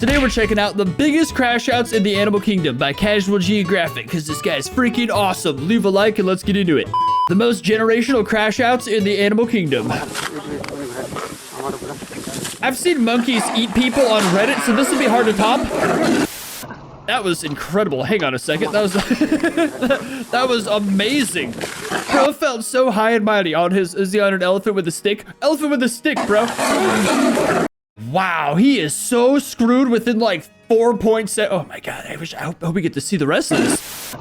Today we're checking out the biggest crash outs in the animal kingdom by Casual Geographic because this guy's freaking awesome. Leave a like and let's get into it. The most generational crash outs in the animal kingdom. I've seen monkeys eat people on Reddit, so this will be hard to top. That was incredible. Hang on a second. That was that was amazing. Bro felt so high and mighty on his. Is he on an elephant with a stick? Elephant with a stick, bro. Wow, he is so screwed within like 4.7. Oh my god, I hope we get to see the rest of this.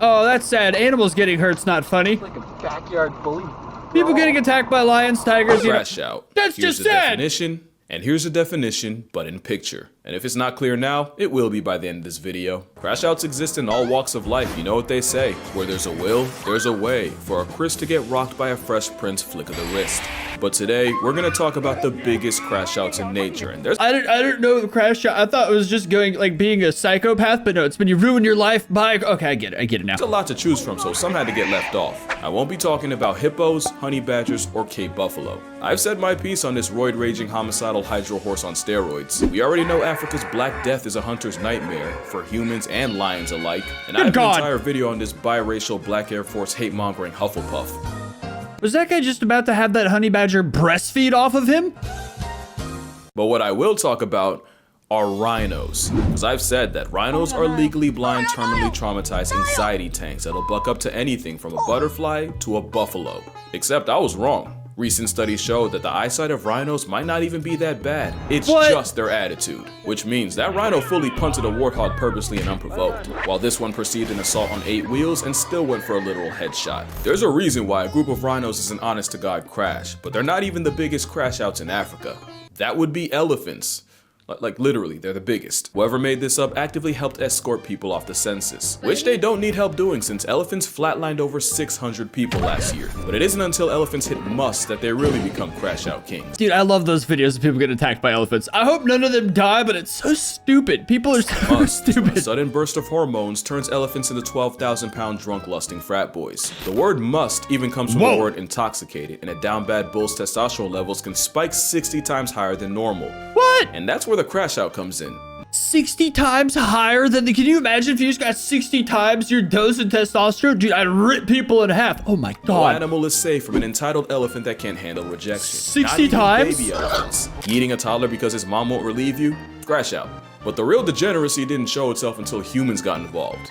Oh, that's sad. Animals getting hurt's not funny. Like a backyard bully. People getting attacked by lions, tigers, Crash out. That's here's just the sad. definition, and here's the definition, but in picture. And if it's not clear now, it will be by the end of this video. Crash outs exist in all walks of life. You know what they say. Where there's a will, there's a way. For a Chris to get rocked by a Fresh Prince flick of the wrist. But today, we're gonna talk about the biggest crash outs in nature. And there's I didn't know the crash out. I thought it was just going like being a psychopath, but no, it's when you ruin your life by. Okay, I get it now. a lot to choose from, so some had to get left off. I won't be talking about hippos, honey badgers, or Cape buffalo. I've said my piece on this roid-raging homicidal hydro horse on steroids. We already know Africa's Black Death is a hunter's nightmare for humans and lions alike. And I have an entire video on this biracial Black Air Force hate-mongering Hufflepuff. Was that guy just about to have that honey badger breastfeed off of him? But what I will talk about are rhinos. Because I've said that rhinos are legally blind, terminally traumatized anxiety tanks that'll buck up to anything from a butterfly to a buffalo. Except I was wrong. Recent studies show that the eyesight of rhinos might not even be that bad. It's just their attitude. Which means that rhino fully punted a warthog purposely and unprovoked, while this one perceived an assault on 8 wheels and still went for a literal headshot. There's a reason why a group of rhinos is an honest-to-God crash, but they're not even the biggest crash outs in Africa. That would be elephants. Like literally, they're the biggest. Whoever made this up actively helped escort people off the census, which they don't need help doing since elephants flatlined over 600 people last year. But it isn't until elephants hit musth that they really become crash out kings. Dude, I love those videos of people getting attacked by elephants. I hope none of them die, but it's so stupid. People are so stupid. A sudden burst of hormones turns elephants into 12,000-pound drunk lusting frat boys. The word must even comes from the word intoxicated, and a down bad bull's testosterone levels can spike 60 times higher than normal. What? And that's where the crash out comes in. 60 times higher than the. Can you imagine if you just got 60 times your dose of testosterone? Dude, I'd rip people in half. Oh my god. No animal is safe from an entitled elephant that can't handle rejection. 60 times? Baby elephants. Eating a toddler because his mom won't relieve you? Crash out. But the real degeneracy didn't show itself until humans got involved.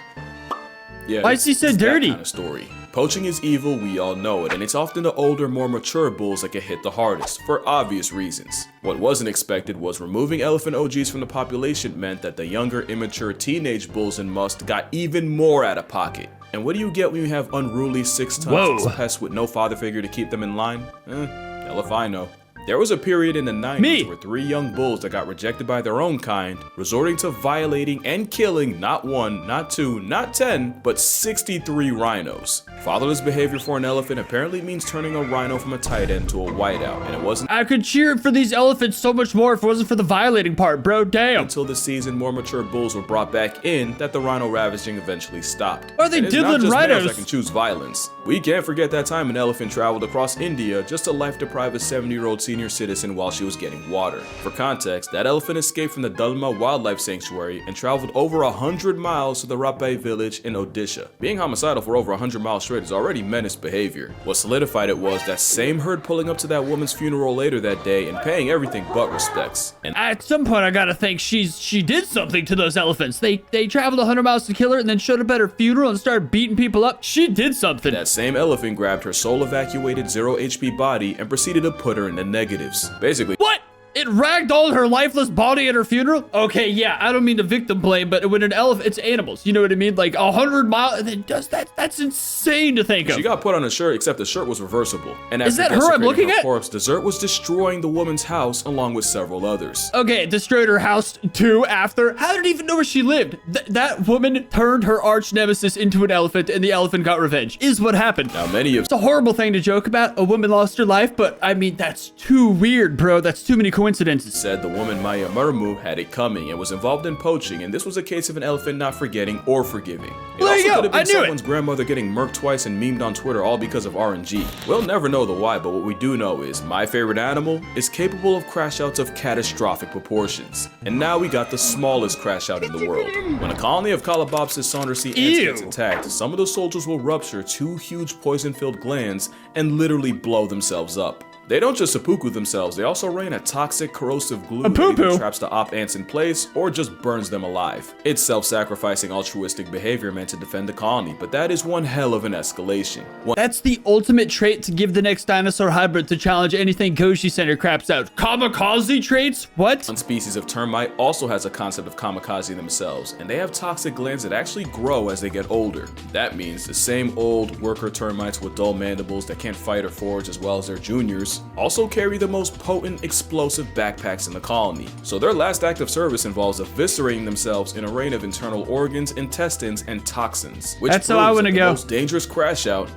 Yeah, why is he so dirty? That kind of story. Poaching is evil, we all know it, and it's often the older, more mature bulls that get hit the hardest, for obvious reasons. What wasn't expected was removing elephant OGs from the population meant that the younger, immature teenage bulls in musth got even more out of pocket. And what do you get when you have unruly 6-ton pests with no father figure to keep them in line? Hell if I know. There was a period in the 90s where 3 young bulls that got rejected by their own kind, resorting to violating and killing not 1, not 2, not 10, but 63 rhinos. Fatherless behavior for an elephant apparently means turning a rhino from a tight end to a whiteout, and it wasn't. I could cheer for these elephants so much more if it wasn't for the violating part, bro. Damn. Until the season more mature bulls were brought back in that the rhino ravaging eventually stopped. Are they diddling rhinos? rhinos? That can choose violence. We can't forget that time an elephant traveled across India just to life deprive a 70-year-old senior citizen while she was getting water. For context, that elephant escaped from the Dalma Wildlife Sanctuary and traveled over 100 miles to the Rape village in Odisha. Being homicidal for over 100 miles straight is already menace behavior. What solidified it was that same herd pulling up to that woman's funeral later that day and paying everything but respects. And at some point, I gotta think she did something to those elephants. They traveled 100 miles to kill her and then showed up at her funeral and started beating people up. She did something. That same elephant grabbed her soul evacuated 0 HP body and proceeded to put her in the negatives. Basically, what? It ragdolled her lifeless body at her funeral? Okay, yeah, I don't mean to victim blame, but when an elephant, it's animals. You know what I mean? Like 100 miles, and it does that. That's insane to think of. She got put on a shirt, except the shirt was reversible. And is that her I'm looking at? Corpse, dessert was destroying the woman's house along with several others. Okay, it destroyed her house too after. How did it even know where she lived? That woman turned her arch nemesis into an elephant, and the elephant got revenge. Is what happened. Now it's a horrible thing to joke about. A woman lost her life, but I mean, that's too weird, bro. That's too many coincidences. Said the woman Maya Murmu had it coming and was involved in poaching, and this was a case of an elephant not forgetting or forgiving. It There you also go. could have I been knew someone's grandmother getting murked twice and memed on Twitter all because of RNG. We'll never know the why, but what we do know is my favorite animal is capable of crash outs of catastrophic proportions. And now we got the smallest crash out in the world. When a colony of Calabopsis saundersy ants gets attacked, some of the soldiers will rupture two huge poison-filled glands and literally blow themselves up. They don't just seppuku themselves, they also rain a toxic, corrosive glue that either traps the op ants in place or just burns them alive. It's self-sacrificing altruistic behavior meant to defend the colony, but that is one hell of an escalation. That's the ultimate trait to give the next dinosaur hybrid to challenge anything Goshi Center craps out. Kamikaze traits? What? One species of termite also has a concept of kamikaze themselves, and they have toxic glands that actually grow as they get older. That means the same old worker termites with dull mandibles that can't fight or forage as well as their juniors also carry the most potent explosive backpacks in the colony. So their last act of service involves eviscerating themselves in a rain of internal organs, intestines, and toxins. Which That's how I want to go. The most dangerous crash out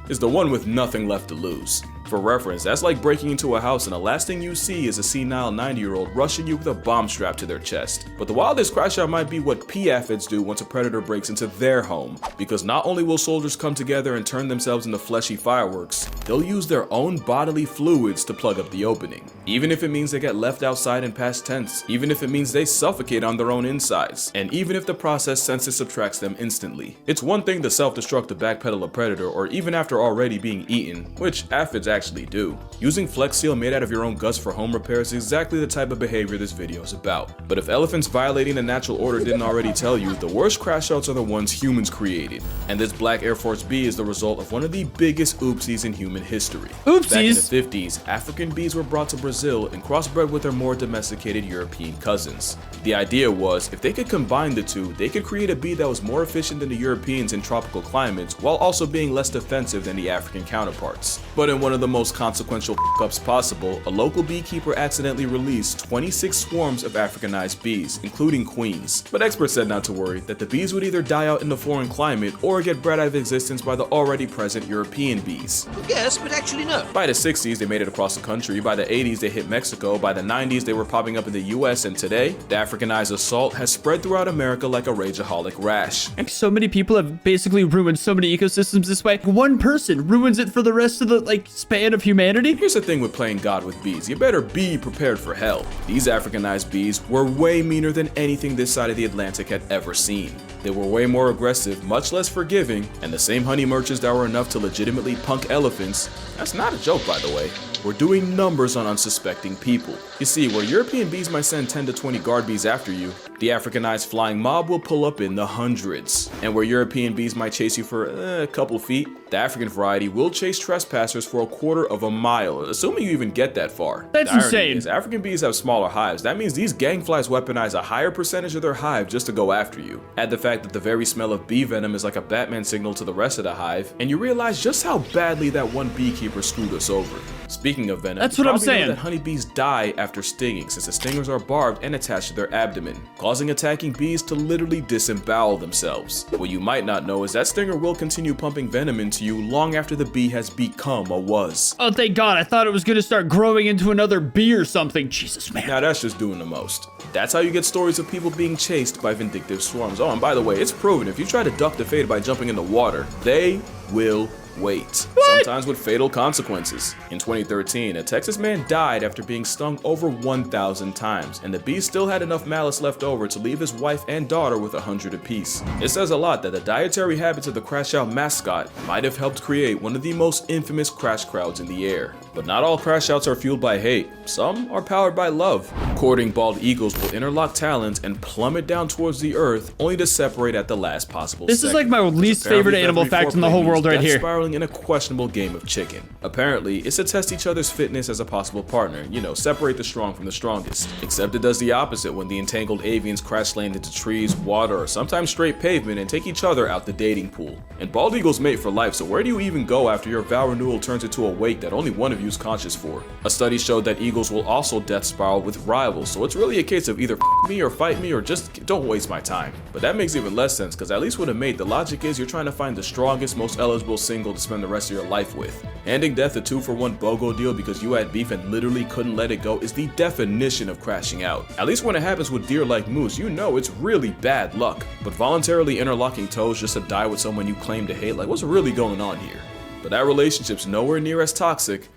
is the one with nothing left to lose. For reference, that's like breaking into a house and the last thing you see is a senile 90-year-old rushing you with a bomb strapped to their chest. But the wildest crash out might be what P-aphids do once a predator breaks into their home, because not only will soldiers come together and turn themselves into fleshy fireworks, they'll use their own bodily fluids to plug up the opening. Even if it means they get left outside in past tense, even if it means they suffocate on their own insides, and even if the process senses subtracts them instantly. It's one thing to self-destruct to backpedal a predator or even after already being eaten, which aphids actually do. Using Flex Seal made out of your own guts for home repair is exactly the type of behavior this video is about. But if elephants violating the natural order didn't already tell you, the worst crash outs are the ones humans created. And this black Air Force bee is the result of one of the biggest oopsies in human history. Oopsies! Back in the 50s, African bees were brought to Brazil and crossbred with their more domesticated European cousins. The idea was, if they could combine the two, they could create a bee that was more efficient than the Europeans in tropical climates, while also being less defensive than the African counterparts. But in one of the most consequential f***ups possible, a local beekeeper accidentally released 26 swarms of Africanized bees, including queens. But experts said not to worry, that the bees would either die out in the foreign climate or get bred out of existence by the already present European bees. Yes, but actually no. By the 60s, they made it across the country. By the 80s, they hit Mexico. By the 90s, they were popping up in the US. And today, the Africanized assault has spread throughout America like a rageaholic rash. And so many people have basically ruined so many ecosystems this way. One person ruins it for the rest of the span of humanity. Here's the thing with playing God with bees. You better be prepared for hell. These Africanized bees were way meaner than anything this side of the Atlantic had ever seen. They were way more aggressive, much less forgiving, and the same honey merchants that were enough to legitimately punk elephants, that's not a joke by the way, were doing numbers on unsuspecting people. You see, where European bees might send 10 to 20 guard bees after you, the Africanized flying mob will pull up in the hundreds. And where European bees might chase you for a couple feet, the African variety will chase trespassers for a quarter of a mile, assuming you even get that far. That's The irony insane. is, African bees have smaller hives. That means these gangflies weaponize a higher percentage of their hive just to go after you. Add the fact that the very smell of bee venom is like a Batman signal to the rest of the hive, and you realize just how badly that one beekeeper screwed us over. Speaking of venom, That's you what I'm probably know saying. that honeybees die after stinging since the stingers are barbed and attached to their abdomen, causing attacking bees to literally disembowel themselves. What you might not know is that stinger will continue pumping venom into you long after the bee has become a was. Oh, thank God. I thought it was going to start growing into another bee or something. Jesus, man. Now that's just doing the most. That's how you get stories of people being chased by vindictive swarms. Oh, and by the way, it's proven if you try to duck the fate by jumping in the water, they will wait. Sometimes with fatal consequences. In 2013, a Texas man died after being stung over 1,000 times, and the bees still had enough malice left over to leave his wife and daughter with 100 apiece. It says a lot that the dietary habits of the Crash Out mascot might have helped create one of the most infamous crash crowds in the air. But not all crash outs are fueled by hate. Some are powered by love. Courting bald eagles will interlock talons and plummet down towards the earth, only to separate at the last possible This is like second. my least favorite animal fact in the whole world right here. Spiraling in a questionable game of chicken. Apparently, it's to test each other's fitness as a possible partner, separate the strong from the strongest. Except it does the opposite when the entangled avians crash land into trees, water, or sometimes straight pavement and take each other out the dating pool. And bald eagles mate for life, so where do you even go after your vow renewal turns into a wake that only one of you is conscious for? A study showed that eagles will also death spiral with rivals, so it's really a case of either f me or fight me or just don't waste my time. But that makes even less sense, because at least with a mate, the logic is you're trying to find the strongest, most eligible single to spend the rest of your life with. Handing death a 2-for-1 BOGO deal because you had beef and literally couldn't let it go is the definition of crashing out. At least when it happens with deer like moose, you know it's really bad luck. But voluntarily interlocking toes just to die with someone you claim to hate, like what's really going on here? But that relationship's nowhere near as toxic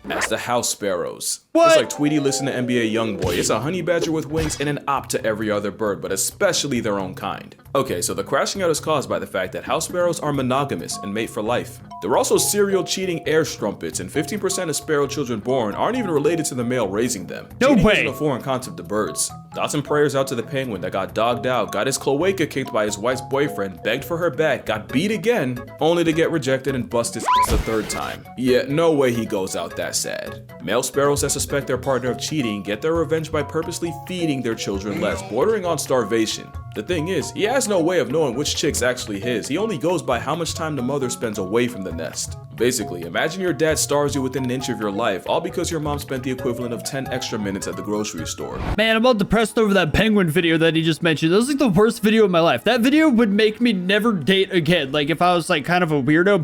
as the house sparrows. What? It's like Tweety listen to NBA Youngboy. It's a honey badger with wings and an op to every other bird, but especially their own kind. Okay, so the crashing out is caused by the fact that house sparrows are monogamous and mate for life. They're also serial cheating air strumpets, and 15% of sparrow children born aren't even related to the male raising them. No Cheating way. isn't a foreign concept to birds. Thoughts and prayers out to the penguin that got dogged out, got his cloaca kicked by his wife's boyfriend, begged for her back, got beat again, only to get rejected and bust his a third time. Yeah, no way he goes out that sad. Male sparrows that suspect their partner of cheating get their revenge by purposely feeding their children less, bordering on starvation. The thing is, he has no way of knowing which chick's actually his. He only goes by how much time the mother spends away from the nest. Basically, imagine your dad starves you within an inch of your life, all because your mom spent the equivalent of 10 extra minutes at the grocery store. Man, I'm all depressed over that penguin video that he just mentioned. That was like the worst video of my life. That video would make me never date again. Like if I was like kind of a weirdo.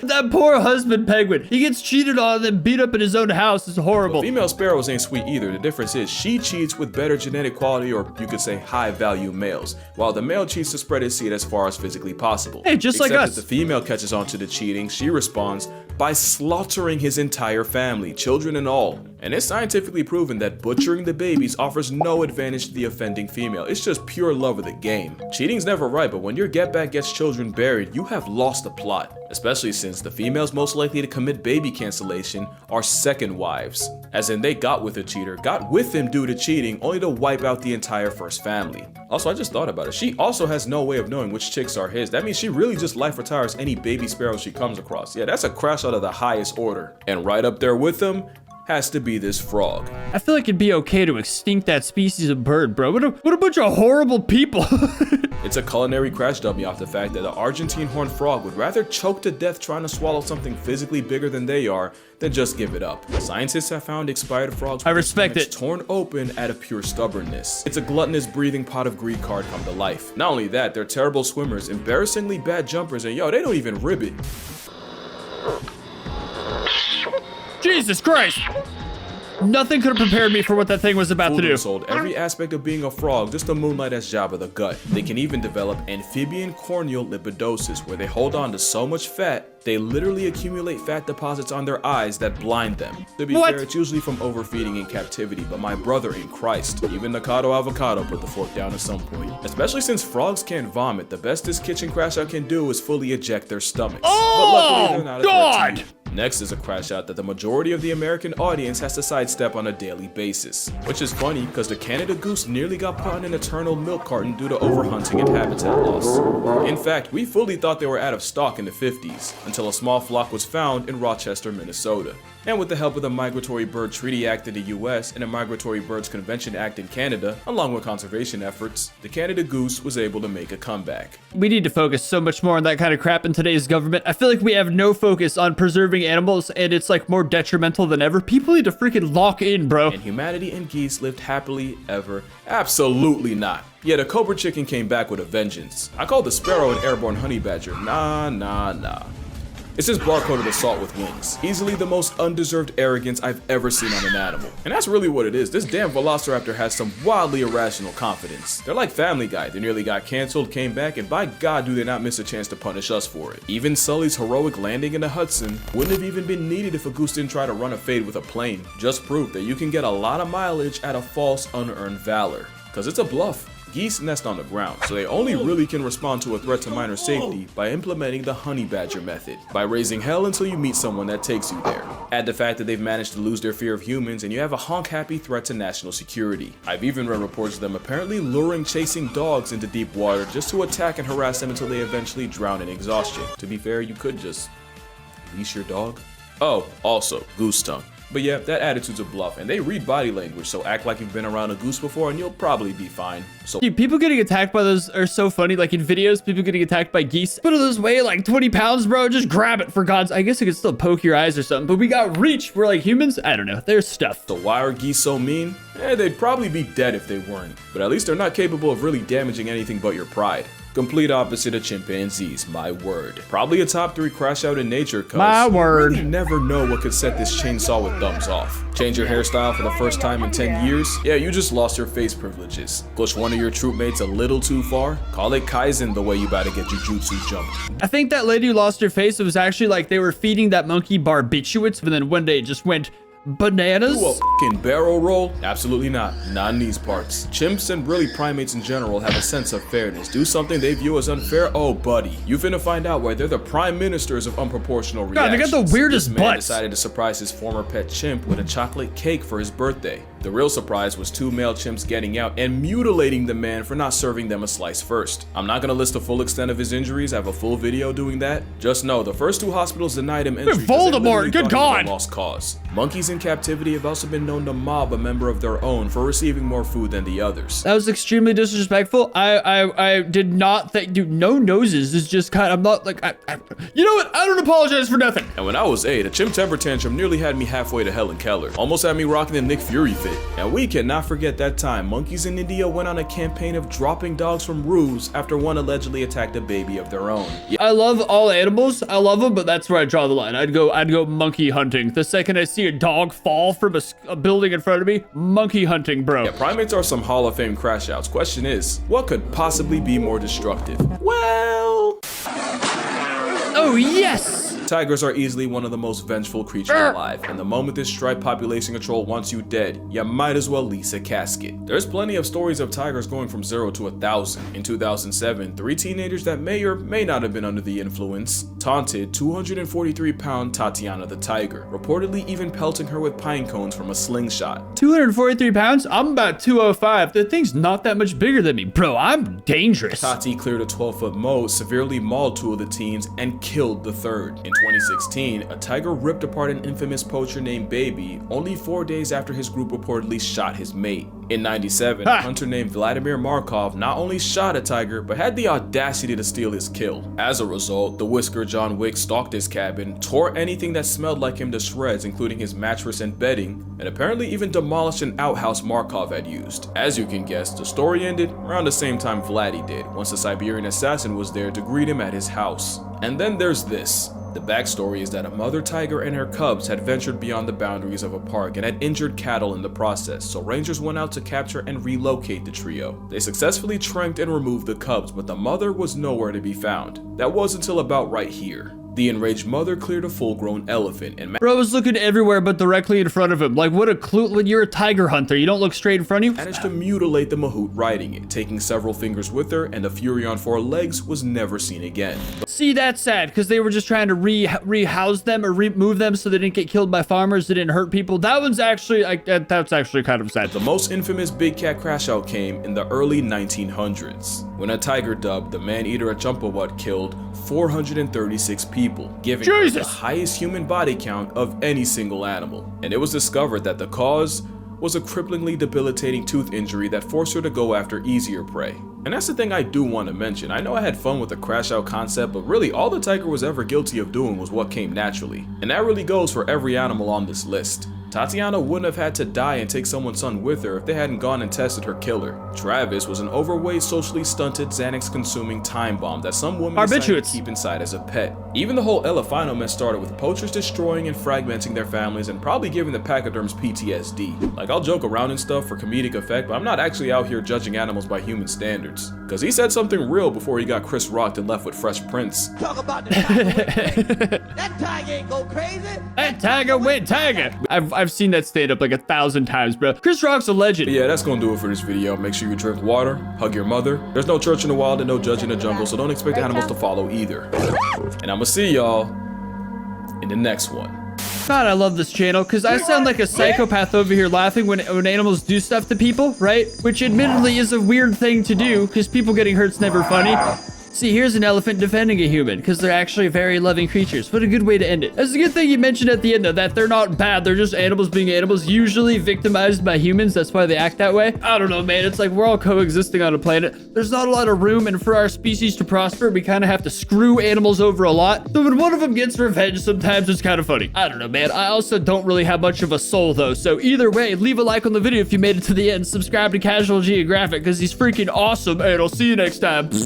That poor husband penguin. He gets cheated on and then beat up in his own house. It's horrible. Well, female sparrows ain't sweet either. The difference is she cheats with better genetic quality, or you could say high value males, while the male cheats to spread his seed as far as physically possible. Hey, just like us. Except if the female catches on to the cheating, she responds by slaughtering his entire family, children and all. And it's scientifically proven that butchering the babies offers no advantage to the offending female. It's just pure love of the game. Cheating's never right, but when your get back gets children buried, you have lost the plot. Especially since the females most likely to commit baby cancellation are second wives. As in, they got with a cheater, got with him due to cheating, only to wipe out the entire first family. Also, I just thought about it. She also has no way of knowing which chicks are his. That means she really just life retires any baby sparrow she comes across. Yeah, that's a crash out of the highest order. And right up there with them has to be this frog. I feel like it'd be okay to extinct that species of bird, bro. What a bunch of horrible people. It's a culinary crash dummy off the fact that the Argentine horned frog would rather choke to death trying to swallow something physically bigger than they are than just give it up. Scientists have found expired frogs with I respect their it. stomachs torn open out of pure stubbornness. It's a gluttonous breathing pot of greed card come to life. Not only that, they're terrible swimmers, embarrassingly bad jumpers, and yo, they don't even rib it. Jesus Christ. Nothing could have prepared me for what that thing was about to do. Sold every aspect of being a frog just to moonlight as Jabba the Gut. They can even develop amphibian corneal lipidosis, where they hold on to so much fat, they literally accumulate fat deposits on their eyes that blind them. To be fair, it's usually from overfeeding in captivity, but my brother in Christ, even Nakado Avocado put the fork down at some point. Especially since frogs can't vomit, the best this kitchen crash out can do is fully eject their stomachs. Oh, but luckily, they're not a threat to God! you. Next is a crash out that the majority of the American audience has to sidestep on a daily basis. Which is funny because the Canada goose nearly got put in an eternal milk carton due to overhunting and habitat loss. In fact, we fully thought they were out of stock in the 50s, until a small flock was found in Rochester, Minnesota. And with the help of the Migratory Bird Treaty Act in the US and the Migratory Birds Convention Act in Canada, along with conservation efforts, the Canada goose was able to make a comeback. We need to focus so much more on that kind of crap in today's government. I feel like we have no focus on preserving animals, and it's like more detrimental than ever. People need to freaking lock in, bro. And humanity and geese lived happily ever? Absolutely not. Yeah, the cobra chicken came back with a vengeance. I call the sparrow an airborne honey badger. Nah. It's just barcoded assault with wings. Easily the most undeserved arrogance I've ever seen on an animal. And that's really what it is. This damn velociraptor has some wildly irrational confidence. They're like Family Guy. They nearly got canceled, came back, and by God do they not miss a chance to punish us for it. Even Sully's heroic landing in the Hudson wouldn't have even been needed if a goose didn't try to run a fade with a plane. Just proof that you can get a lot of mileage out of false unearned valor. Cause it's a bluff. Geese nest on the ground, so they only really can respond to a threat to minor safety by implementing the honey badger method, by raising hell until you meet someone that takes you there. Add the fact that they've managed to lose their fear of humans, and you have a honk-happy threat to national security. I've even read reports of them apparently luring chasing dogs into deep water just to attack and harass them until they eventually drown in exhaustion. To be fair, you could just leash your dog. Oh, also, goose tongue. But yeah, that attitude's a bluff, and they read body language, so act like you've been around a goose before and you'll probably be fine. So Dude, people getting attacked by those are so funny. Like in videos, people getting attacked by geese. What do those weigh? Like 20 pounds, bro? Just grab it for God's. I guess it could still poke your eyes or something, but we got reach. We're like humans. I don't know. There's stuff. So why are geese so mean? They'd probably be dead if they weren't, but at least they're not capable of really damaging anything but your pride. Complete opposite of chimpanzees, my word. Probably a top 3 crash out in nature, cuz My word. you really never know what could set this chainsaw with thumbs off. Change your hairstyle for the first time in 10 years? Yeah, you just lost your face privileges. Push one of your troop mates a little too far? Call it Kaizen the way you about to get jujutsu jumped. I think that lady who lost her face, it was actually like they were feeding that monkey barbiturates, and then one day it just went bananas. Ooh, a fucking barrel roll? Absolutely not. Not in these parts. Chimps and really primates in general have a sense of fairness. Do something they view as unfair? Oh, buddy. You finna find out why they're the prime ministers of unproportional reactions. God, they got the weirdest This man butts. decided to surprise his former pet chimp with a chocolate cake for his birthday. The real surprise was 2 male chimps getting out and mutilating the man for not serving them a slice first. I'm not gonna list the full extent of his injuries. I have a full video doing that. Just know the first 2 hospitals denied him entry. 'Cause they Voldemort, literally good thought he was God. a lost cause. Monkeys in captivity have also been known to mob a member of their own for receiving more food than the others. That was extremely disrespectful. I did not think, dude, no noses is just kind of, I'm not like, you know what? I don't apologize for nothing. And when I was 8, a chimp temper tantrum nearly had me halfway to Helen Keller. Almost had me rocking the Nick Fury fit. And we cannot forget that time monkeys in India went on a campaign of dropping dogs from roofs after one allegedly attacked a baby of their own. Yeah. I love all animals. I love them, but that's where I draw the line. I'd go monkey hunting. The second I see a dog fall from a building in front of me, monkey hunting, bro. Yeah, primates are some Hall of Fame crash outs. Question is, what could possibly be more destructive? Well... Oh, yes! Tigers are easily one of the most vengeful creatures alive, and the moment this striped population control wants you dead, you might as well lease a casket. There's plenty of stories of tigers going from 0 to 1,000. In 2007, 3 teenagers that may or may not have been under the influence taunted 243-pound Tatiana the tiger, reportedly even pelting her with pine cones from a slingshot. 243 pounds? I'm about 205. The thing's not that much bigger than me. Bro, I'm dangerous. Tati cleared a 12-foot moat, severely mauled 2 of the teens, and killed the 3rd. In 2016, a tiger ripped apart an infamous poacher named Baby only 4 days after his group reportedly shot his mate. In 97, a hunter named Vladimir Markov not only shot a tiger, but had the audacity to steal his kill. As a result, the Whisker John Wick stalked his cabin, tore anything that smelled like him to shreds, including his mattress and bedding, and apparently even demolished an outhouse Markov had used. As you can guess, the story ended around the same time Vladdy did, once the Siberian assassin was there to greet him at his house. And then there's this. The backstory is that a mother tiger and her cubs had ventured beyond the boundaries of a park and had injured cattle in the process, so rangers went out to capture and relocate the trio. They successfully tranked and removed the cubs, but the mother was nowhere to be found. That was until about right here. The enraged mother cleared a full-grown elephant and Bro was looking everywhere but directly in front of him. Like, what a clue. When you're a tiger hunter, you don't look straight in front of you. managed to mutilate the mahout riding it, taking several fingers with her, and the fury on 4 legs was never seen again. See, that's sad, because they were just trying to rehouse them or remove them so they didn't get killed by farmers, they didn't hurt people. That one's actually, that's actually kind of sad. The most infamous big cat crash out came in the early 1900s, when a tiger dubbed the man-eater at Jumpawat killed 436 people, giving her the highest human body count of any single animal. And it was discovered that the cause was a cripplingly debilitating tooth injury that forced her to go after easier prey. And that's the thing I do want to mention. I know I had fun with the crash out concept, but really all the tiger was ever guilty of doing was what came naturally. And that really goes for every animal on this list. Tatiana wouldn't have had to die and take someone's son with her if they hadn't gone and tested her killer. Travis was an overweight, socially stunted, Xanax-consuming time bomb that some women decided to keep inside as a pet. Even the whole Elephino mess started with poachers destroying and fragmenting their families and probably giving the pachyderms PTSD. Like, I'll joke around and stuff for comedic effect, but I'm not actually out here judging animals by human standards. Cause he said something real before he got Chris rocked and left with Fresh Prince. Talk about the tiger. That tiger ain't go crazy. That tiger went tiger. I've seen that stand up like 1,000 times, bro. Chris Rock's a legend. But yeah, that's gonna do it for this video. Make sure you drink water, hug your mother. There's no church in the wild and no judge in the jungle, so don't expect animals to follow either. And I'ma see y'all in the next one. God, I love this channel because I sound like a psychopath over here laughing when animals do stuff to people, right? Which admittedly is a weird thing to do because people getting hurt's never funny. See, here's an elephant defending a human because they're actually very loving creatures. What a good way to end it. That's a good thing you mentioned at the end of that. They're not bad. They're just animals being animals, usually victimized by humans. That's why they act that way. I don't know, man. It's like we're all coexisting on a planet. There's not a lot of room, and for our species to prosper, we kind of have to screw animals over a lot. So when one of them gets revenge, sometimes it's kind of funny. I don't know, man. I also don't really have much of a soul, though. So either way, leave a like on the video if you made it to the end. Subscribe to Casual Geographic because he's freaking awesome, and I'll see you next time.